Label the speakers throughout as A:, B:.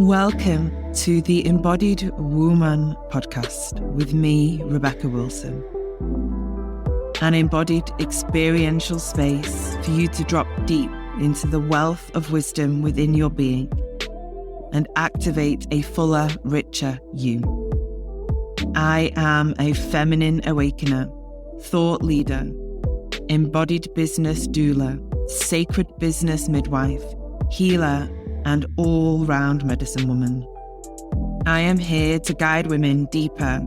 A: Welcome to the Embodied WOMBAN podcast with me, Rebecca Wilson. An embodied experiential space for you to drop deep into the wealth of wisdom within your being and activate a fuller, richer you. I am a feminine awakener, thought leader, embodied business doula, sacred business midwife, healer, and all-round medicine woman. I am here to guide women deeper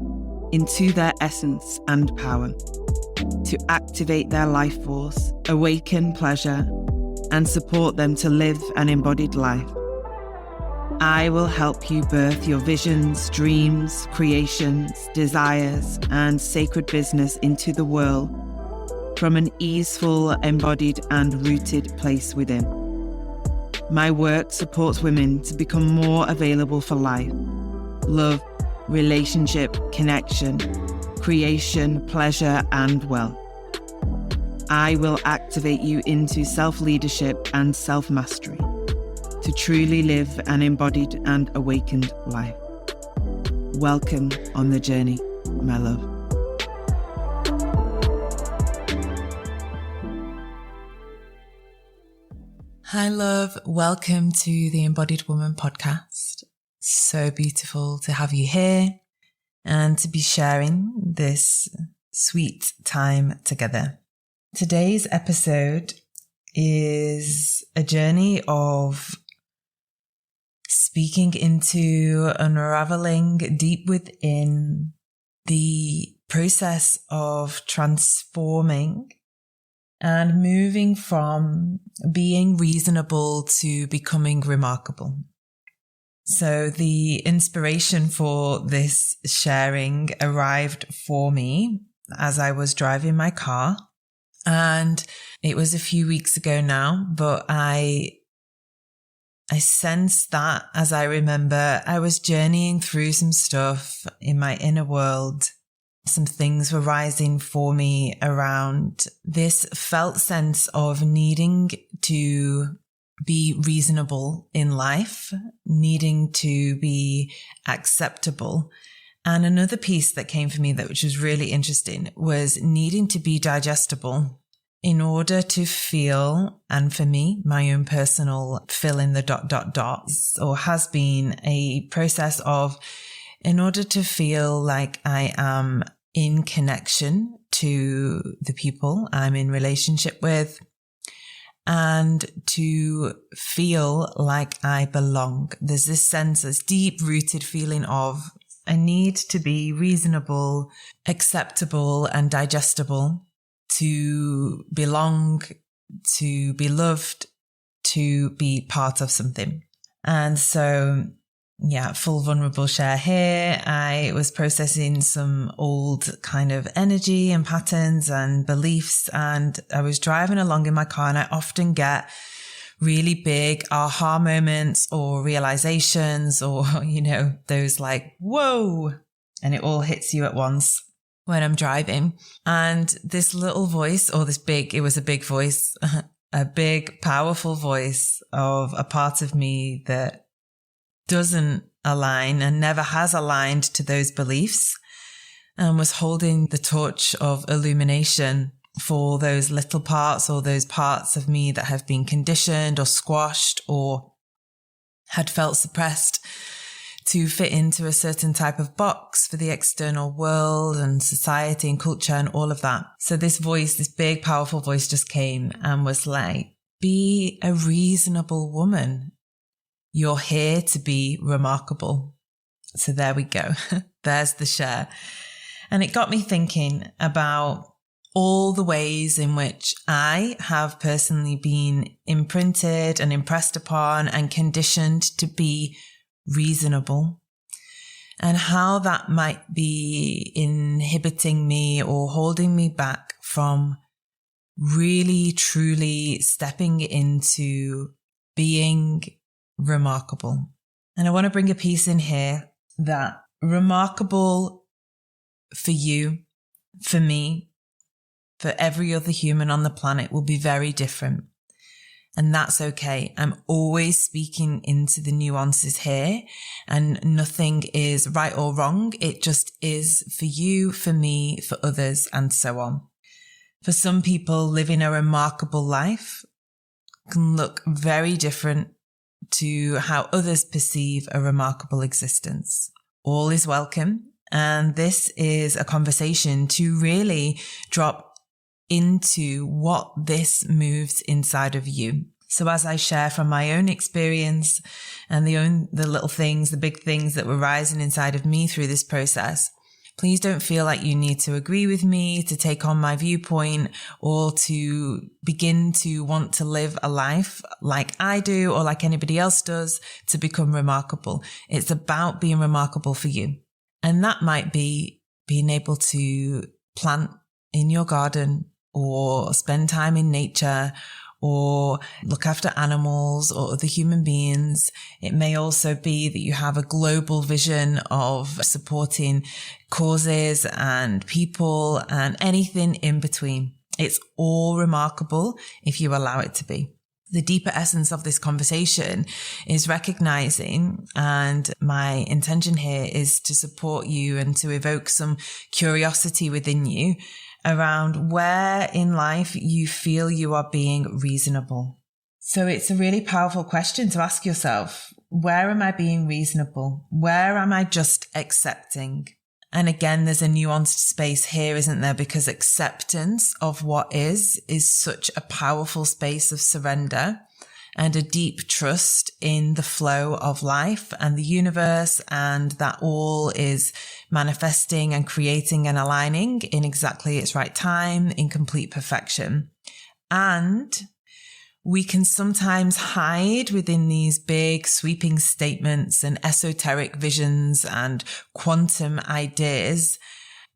A: into their essence and power, to activate their life force, awaken pleasure, and support them to live an embodied life. I will help you birth your visions, dreams, creations, desires, and sacred business into the world from an easeful, embodied, and rooted place within. My work supports women to become more available for life, love, relationship, connection, creation, pleasure, and wealth. I will activate you into self-leadership and self-mastery to truly live an embodied and awakened life. Welcome on the journey, my love.
B: Hi, love. Welcome to the Embodied Woman podcast. So beautiful to have you here and to be sharing this sweet time together. Today's episode is a journey of speaking into unraveling deep within the process of transforming and moving from being reasonable to becoming remarkable. So the inspiration for this sharing arrived for me as I was driving my car. And it was a few weeks ago now, but I sensed that as I remember, I was journeying through some stuff in my inner world. Some things were rising for me around this felt sense of needing to be reasonable in life, needing to be acceptable. And another piece that came for me which was really interesting was needing to be digestible in order to feel, and for me, my own personal fill in the ... or has been a process of, in order to feel like I am in connection to the people I'm in relationship with and to feel like I belong. There's this sense, this deep-rooted feeling of I need to be reasonable, acceptable, and digestible to belong, to be loved, to be part of something. And so full vulnerable share here. I was processing some old kind of energy and patterns and beliefs, and I was driving along in my car, and I often get really big aha moments or realizations or, those like, whoa, and it all hits you at once when I'm driving. And this little voice, it was a big voice, a big, powerful voice of a part of me that doesn't align and never has aligned to those beliefs, and was holding the torch of illumination for those little parts or those parts of me that have been conditioned or squashed or had felt suppressed to fit into a certain type of box for the external world and society and culture and all of that. So this voice, this big, powerful voice just came and was like, be a reasonable woman. You're here to be remarkable. So there we go. There's the share. And it got me thinking about all the ways in which I have personally been imprinted and impressed upon and conditioned to be reasonable, and how that might be inhibiting me or holding me back from really, truly stepping into being remarkable. And I want to bring a piece in here that remarkable for you, for me, for every other human on the planet will be very different. And that's okay. I'm always speaking into the nuances here, and nothing is right or wrong. It just is for you, for me, for others, and so on. For some people, living a remarkable life can look very different to how others perceive a remarkable existence. All is welcome. And this is a conversation to really drop into what this moves inside of you. So as I share from my own experience and the little things, the big things that were rising inside of me through this process, please don't feel like you need to agree with me, to take on my viewpoint, or to begin to want to live a life like I do or like anybody else does to become remarkable. It's about being remarkable for you. And that might be being able to plant in your garden, or spend time in nature, or look after animals or other human beings. It may also be that you have a global vision of supporting causes and people and anything in between. It's all remarkable if you allow it to be. The deeper essence of this conversation is recognizing, and my intention here is to support you and to evoke some curiosity within you around where in life you feel you are being reasonable. So it's a really powerful question to ask yourself. Where am I being reasonable? Where am I just accepting? And again, there's a nuanced space here, isn't there? Because acceptance of what is such a powerful space of surrender and a deep trust in the flow of life and the universe, and that all is manifesting and creating and aligning in exactly its right time, in complete perfection. And we can sometimes hide within these big sweeping statements and esoteric visions and quantum ideas,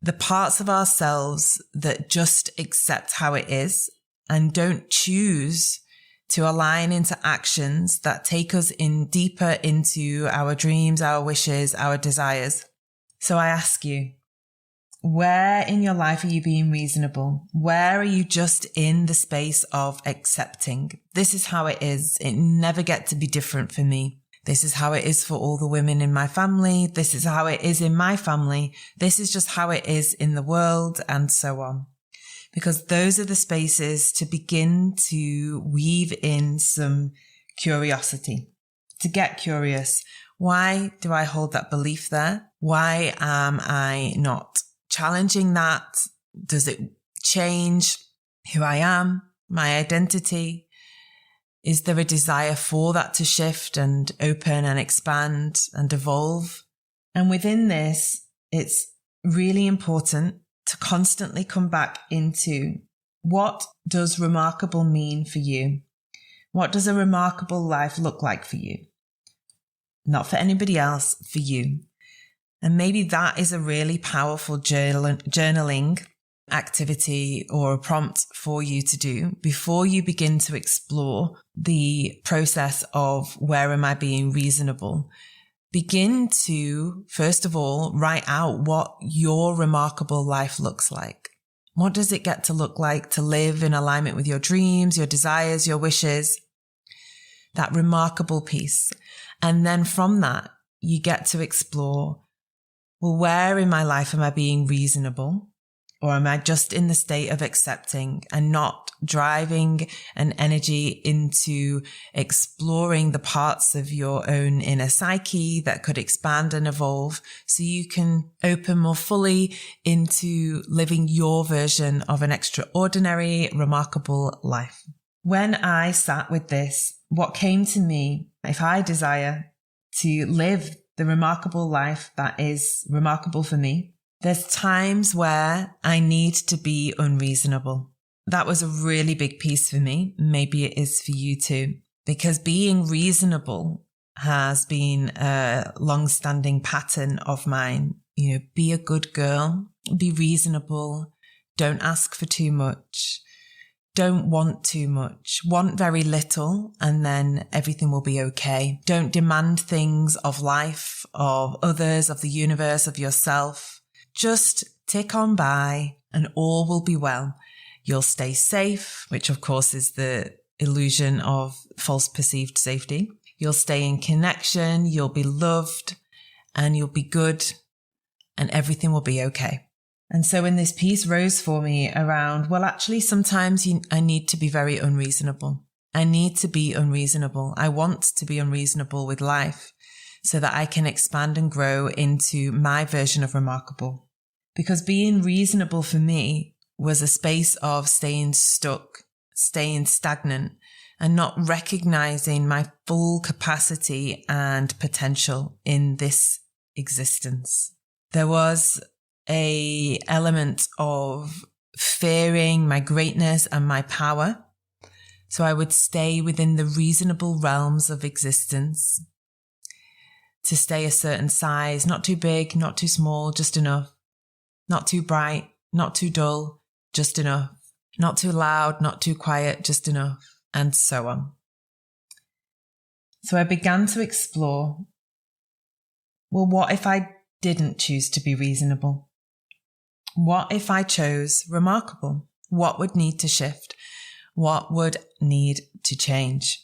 B: the parts of ourselves that just accept how it is and don't choose to align into actions that take us in deeper into our dreams, our wishes, our desires. So I ask you, where in your life are you being reasonable? Where are you just in the space of accepting? This is how it is. It never gets to be different for me. This is how it is for all the women in my family. This is how it is in my family. This is just how it is in the world, and so on. Because those are the spaces to begin to weave in some curiosity, to get curious. Why do I hold that belief there? Why am I not challenging that? Does it change who I am, my identity? Is there a desire for that to shift and open and expand and evolve? And within this, it's really important to constantly come back into, what does remarkable mean for you? What does a remarkable life look like for you? Not for anybody else, for you. And maybe that is a really powerful journaling activity or a prompt for you to do before you begin to explore the process of where am I being reasonable. Begin to, first of all, write out what your remarkable life looks like. What does it get to look like to live in alignment with your dreams, your desires, your wishes? That remarkable piece. And then from that, you get to explore, well, where in my life am I being reasonable? Or am I just in the state of accepting and not driving an energy into exploring the parts of your own inner psyche that could expand and evolve so you can open more fully into living your version of an extraordinary, remarkable life? When I sat with this, what came to me, if I desire to live the remarkable life that is remarkable for me, there's times where I need to be unreasonable. That was a really big piece for me. Maybe it is for you too, because being reasonable has been a long-standing pattern of mine. You know, be a good girl, be reasonable, don't ask for too much, don't want too much, want very little, and then everything will be okay. Don't demand things of life, of others, of the universe, of yourself. Just tick on by and all will be well. You'll stay safe, which of course is the illusion of false perceived safety. You'll stay in connection, you'll be loved, and you'll be good, and everything will be okay. And so when this piece rose for me around, well, actually, sometimes I need to be very unreasonable. I need to be unreasonable. I want to be unreasonable with life so that I can expand and grow into my version of remarkable. Because being reasonable for me was a space of staying stuck, staying stagnant, and not recognizing my full capacity and potential in this existence. There was an element of fearing my greatness and my power. So I would stay within the reasonable realms of existence, to stay a certain size, not too big, not too small, just enough. Not too bright, not too dull, just enough. Not too loud, not too quiet, just enough, and so on. So I began to explore, well, what if I didn't choose to be reasonable? What if I chose remarkable? What would need to shift? What would need to change?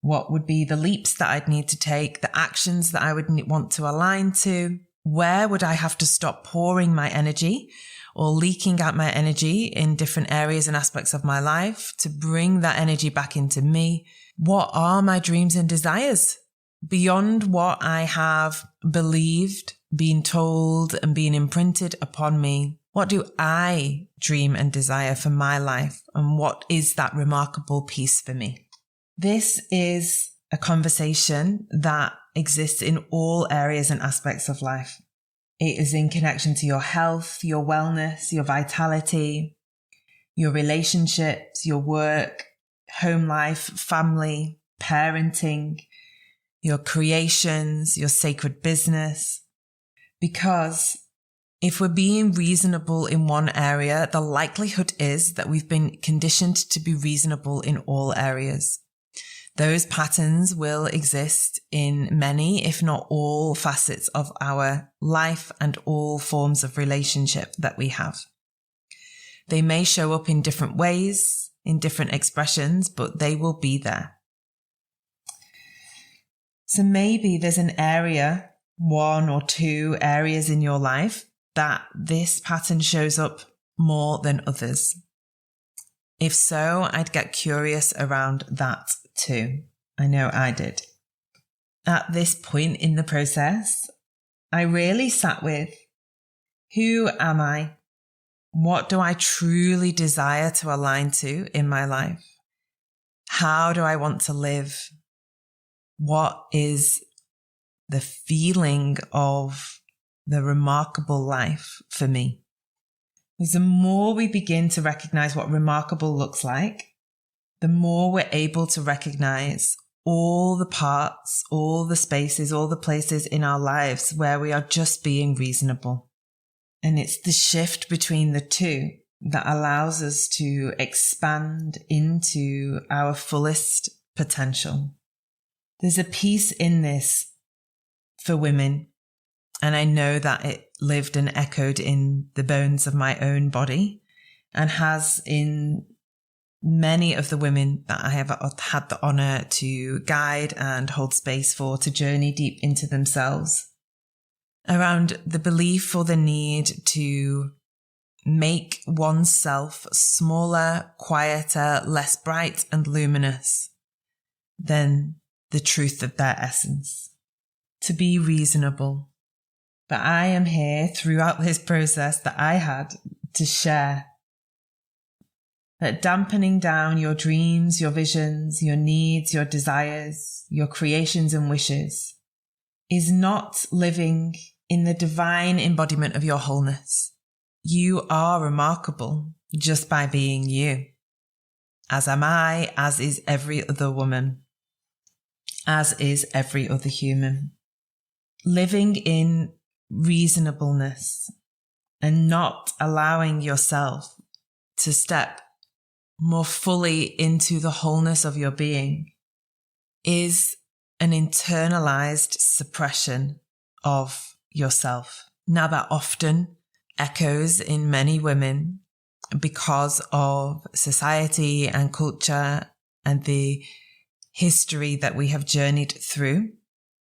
B: What would be the leaps that I'd need to take, the actions that I would want to align to? Where would I have to stop pouring my energy or leaking out my energy in different areas and aspects of my life to bring that energy back into me? What are my dreams and desires beyond what I have believed, been told, and been imprinted upon me? What do I dream and desire for my life? And what is that remarkable piece for me? This is a conversation that exists in all areas and aspects of life. It is in connection to your health, your wellness, your vitality, your relationships, your work, home life, family, parenting, your creations, your sacred business. Because if we're being reasonable in one area, the likelihood is that we've been conditioned to be reasonable in all areas. Those patterns will exist in many, if not all, facets of our life and all forms of relationship that we have. They may show up in different ways, in different expressions, but they will be there. So maybe there's an area, one or two areas in your life that this pattern shows up more than others. If so, I'd get curious around that too. I know I did. At this point in the process, I really sat with, who am I? What do I truly desire to align to in my life? How do I want to live? What is the feeling of the remarkable life for me? Because the more we begin to recognize what remarkable looks like, the more we're able to recognize all the parts, all the spaces, all the places in our lives where we are just being reasonable. And it's the shift between the two that allows us to expand into our fullest potential. There's a piece in this for women, and I know that it lived and echoed in the bones of my own body and has in many of the women that I have had the honor to guide and hold space for to journey deep into themselves, around the belief or the need to make oneself smaller, quieter, less bright and luminous than the truth of their essence, to be reasonable. But I am here throughout this process that I had to share that dampening down your dreams, your visions, your needs, your desires, your creations and wishes is not living in the divine embodiment of your wholeness. You are remarkable just by being you. As am I, as is every other woman, as is every other human. Living in reasonableness and not allowing yourself to step more fully into the wholeness of your being is an internalized suppression of yourself. Now that often echoes in many women because of society and culture and the history that we have journeyed through.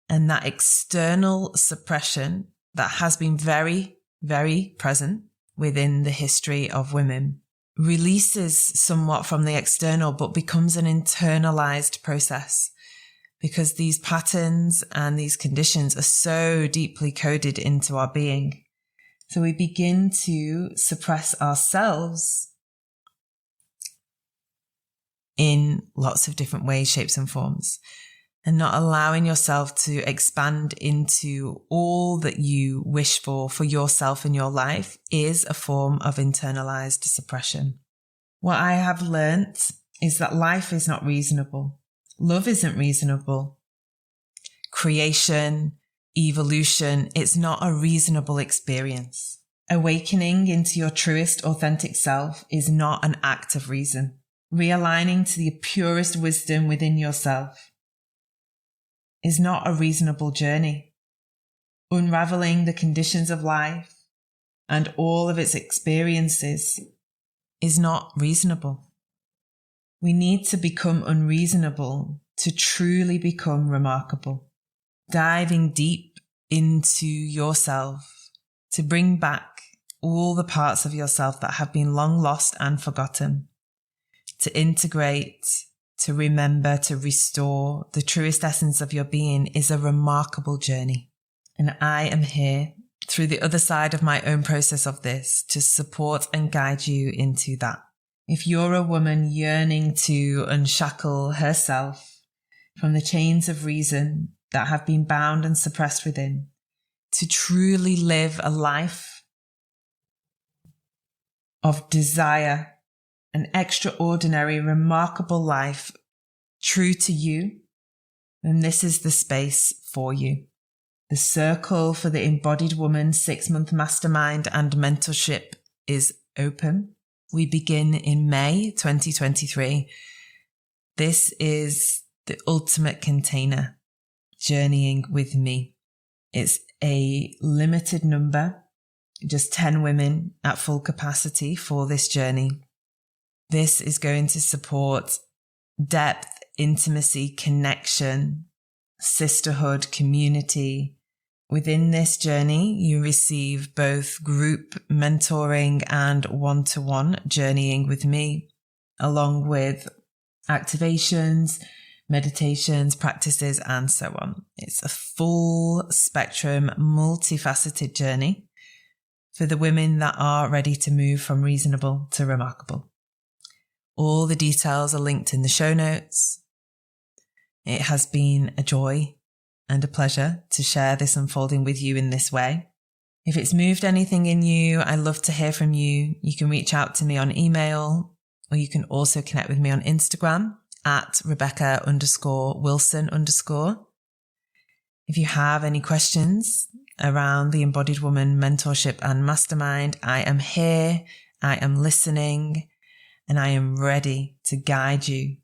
B: And that external suppression that has been very, very present within the history of women releases somewhat from the external, but becomes an internalized process, because these patterns and these conditions are so deeply coded into our being. So we begin to suppress ourselves in lots of different ways, shapes and forms, and not allowing yourself to expand into all that you wish for yourself in your life is a form of internalized suppression. What I have learnt is that life is not reasonable. Love isn't reasonable. Creation, evolution, it's not a reasonable experience. Awakening into your truest, authentic self is not an act of reason. Realigning to the purest wisdom within yourself is not a reasonable journey. Unraveling the conditions of life and all of its experiences is not reasonable. We need to become unreasonable to truly become remarkable. Diving deep into yourself to bring back all the parts of yourself that have been long lost and forgotten, to integrate, to remember, to restore the truest essence of your being is a remarkable journey. And I am here through the other side of my own process of this to support and guide you into that. If you're a woman yearning to unshackle herself from the chains of reason that have been bound and suppressed within, to truly live a life of desire, an extraordinary, remarkable life true to you, then this is the space for you. The circle for the Embodied Woman 6-month mastermind and mentorship is open. We begin in May 2023. This is the ultimate container, journeying with me. It's a limited number, just 10 women at full capacity for this journey. This is going to support depth, intimacy, connection, sisterhood, community. Within this journey, you receive both group mentoring and one-to-one journeying with me, along with activations, meditations, practices, and so on. It's a full spectrum, multifaceted journey for the women that are ready to move from reasonable to remarkable. All the details are linked in the show notes. It has been a joy and a pleasure to share this unfolding with you in this way. If it's moved anything in you, I love to hear from you. You can reach out to me on email, or you can also connect with me on Instagram at Rebecca_Wilson_. If you have any questions around the Embodied Woman mentorship and mastermind, I am here, I am listening, and I am ready to guide you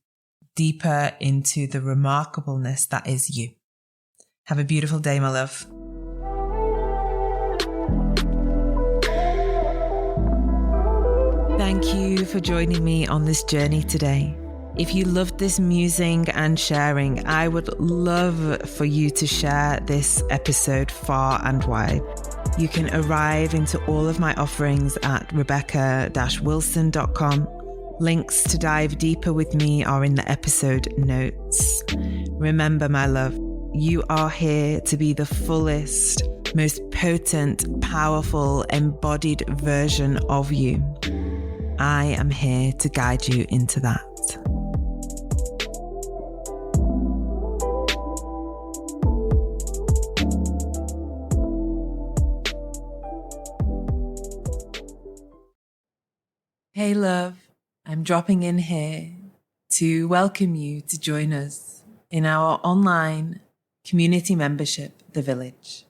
B: deeper into the remarkableness that is you. Have a beautiful day, my love. Thank you for joining me on this journey today. If you loved this musing and sharing, I would love for you to share this episode far and wide. You can arrive into all of my offerings at rebecca-wilson.com. Links to dive deeper with me are in the episode notes. Remember, my love, you are here to be the fullest, most potent, powerful, embodied version of you. I am here to guide you into that. Hey love, I'm dropping in here to welcome you to join us in our online community membership, The Village.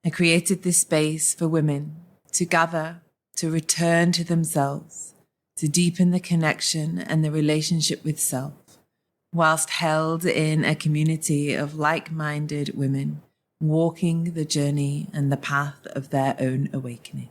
B: I created this space for women to gather, to return to themselves, to deepen the connection and the relationship with self, whilst held in a community of like-minded women walking the journey and the path of their own awakening.